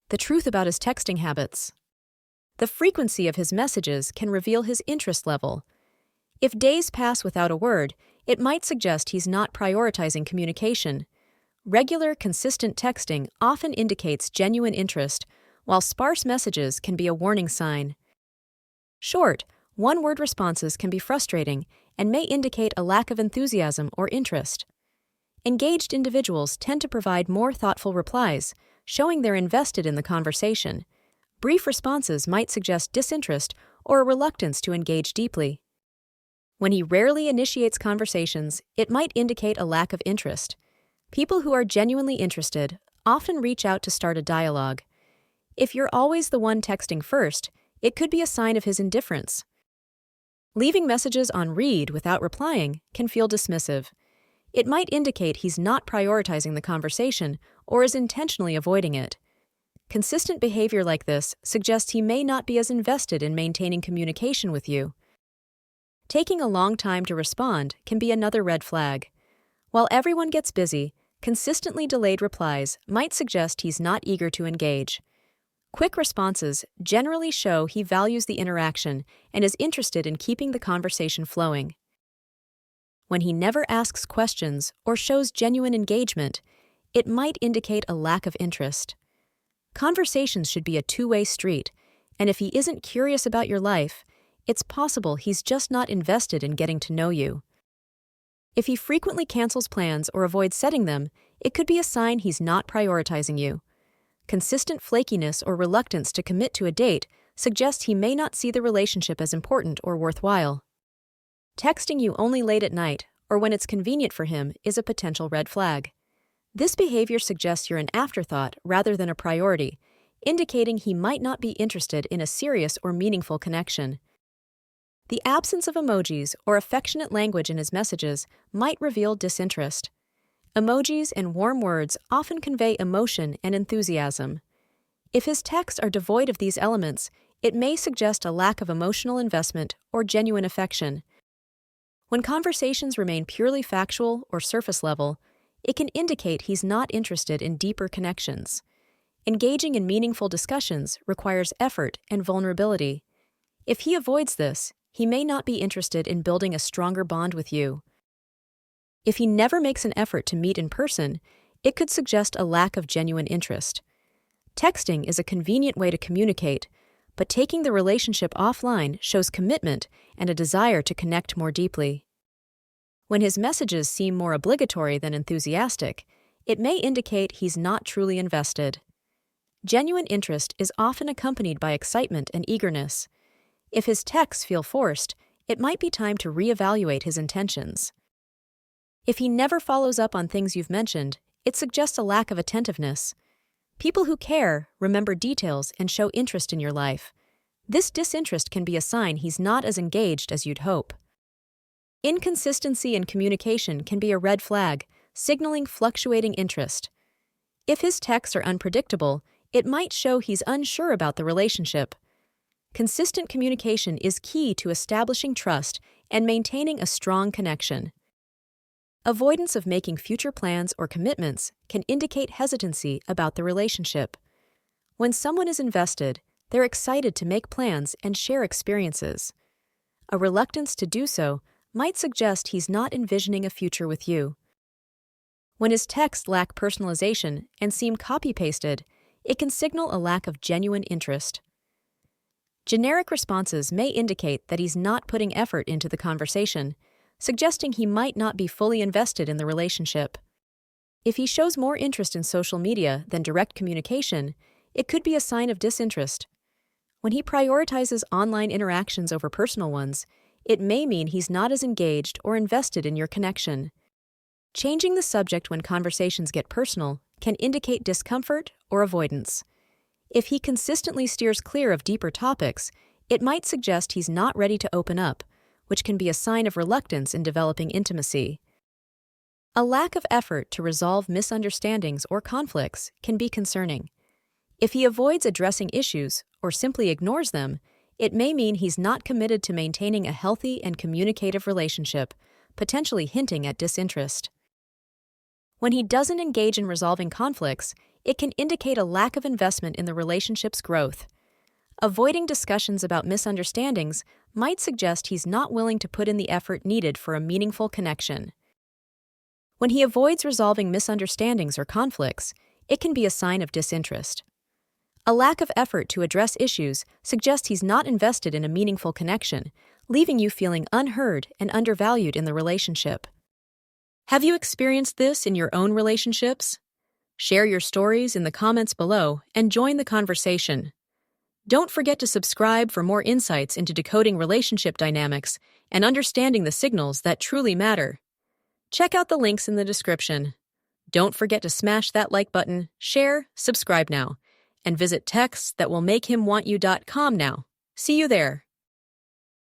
The truth about his texting habits. The frequency of his messages can reveal his interest level. If days pass without a word, it might suggest he's not prioritizing communication. Regular, consistent texting often indicates genuine interest, while sparse messages can be a warning sign. Short, one-word responses can be frustrating and may indicate a lack of enthusiasm or interest. Engaged individuals tend to provide more thoughtful replies, showing they're invested in the conversation. Brief responses might suggest disinterest or a reluctance to engage deeply. When he rarely initiates conversations, it might indicate a lack of interest. People who are genuinely interested often reach out to start a dialogue. If you're always the one texting first, it could be a sign of his indifference. Leaving messages on read without replying can feel dismissive. It might indicate he's not prioritizing the conversation or is intentionally avoiding it. Consistent behavior like this suggests he may not be as invested in maintaining communication with you. Taking a long time to respond can be another red flag. While everyone gets busy, consistently delayed replies might suggest he's not eager to engage. Quick responses generally show he values the interaction and is interested in keeping the conversation flowing. When he never asks questions or shows genuine engagement, it might indicate a lack of interest. Conversations should be a two-way street, and if he isn't curious about your life, it's possible he's just not invested in getting to know you. If he frequently cancels plans or avoids setting them, it could be a sign he's not prioritizing you. Consistent flakiness or reluctance to commit to a date suggests he may not see the relationship as important or worthwhile. Texting you only late at night or when it's convenient for him is a potential red flag. This behavior suggests you're an afterthought rather than a priority, indicating he might not be interested in a serious or meaningful connection. The absence of emojis or affectionate language in his messages might reveal disinterest. Emojis and warm words often convey emotion and enthusiasm. If his texts are devoid of these elements, it may suggest a lack of emotional investment or genuine affection. When conversations remain purely factual or surface level, it can indicate he's not interested in deeper connections. Engaging in meaningful discussions requires effort and vulnerability. If he avoids this, he may not be interested in building a stronger bond with you. If he never makes an effort to meet in person, it could suggest a lack of genuine interest. Texting is a convenient way to communicate, but taking the relationship offline shows commitment and a desire to connect more deeply. When his messages seem more obligatory than enthusiastic, it may indicate he's not truly invested. Genuine interest is often accompanied by excitement and eagerness. If his texts feel forced, it might be time to reevaluate his intentions. If he never follows up on things you've mentioned, it suggests a lack of attentiveness. People who care remember details and show interest in your life. This disinterest can be a sign he's not as engaged as you'd hope. Inconsistency in communication can be a red flag, signaling fluctuating interest. If his texts are unpredictable, it might show he's unsure about the relationship. Consistent communication is key to establishing trust and maintaining a strong connection. Avoidance of making future plans or commitments can indicate hesitancy about the relationship. When someone is invested, they're excited to make plans and share experiences. A reluctance to do so might suggest he's not envisioning a future with you. When his texts lack personalization and seem copy-pasted, it can signal a lack of genuine interest. Generic responses may indicate that he's not putting effort into the conversation, suggesting he might not be fully invested in the relationship. If he shows more interest in social media than direct communication, it could be a sign of disinterest. When he prioritizes online interactions over personal ones, it may mean he's not as engaged or invested in your connection. Changing the subject when conversations get personal can indicate discomfort or avoidance. If he consistently steers clear of deeper topics, it might suggest he's not ready to open up, which can be a sign of reluctance in developing intimacy. A lack of effort to resolve misunderstandings or conflicts can be concerning. If he avoids addressing issues or simply ignores them, it may mean he's not committed to maintaining a healthy and communicative relationship, potentially hinting at disinterest. When he doesn't engage in resolving conflicts, it can indicate a lack of investment in the relationship's growth. Avoiding discussions about misunderstandings might suggest he's not willing to put in the effort needed for a meaningful connection. When he avoids resolving misunderstandings or conflicts, it can be a sign of disinterest. A lack of effort to address issues suggests he's not invested in a meaningful connection, leaving you feeling unheard and undervalued in the relationship. Have you experienced this in your own relationships? Share your stories in the comments below and join the conversation. Don't forget to subscribe for more insights into decoding relationship dynamics and understanding the signals that truly matter. Check out the links in the description. Don't forget to smash that like button, share, subscribe now, and visit textthatwillmakehimwantyou.com now. See you there.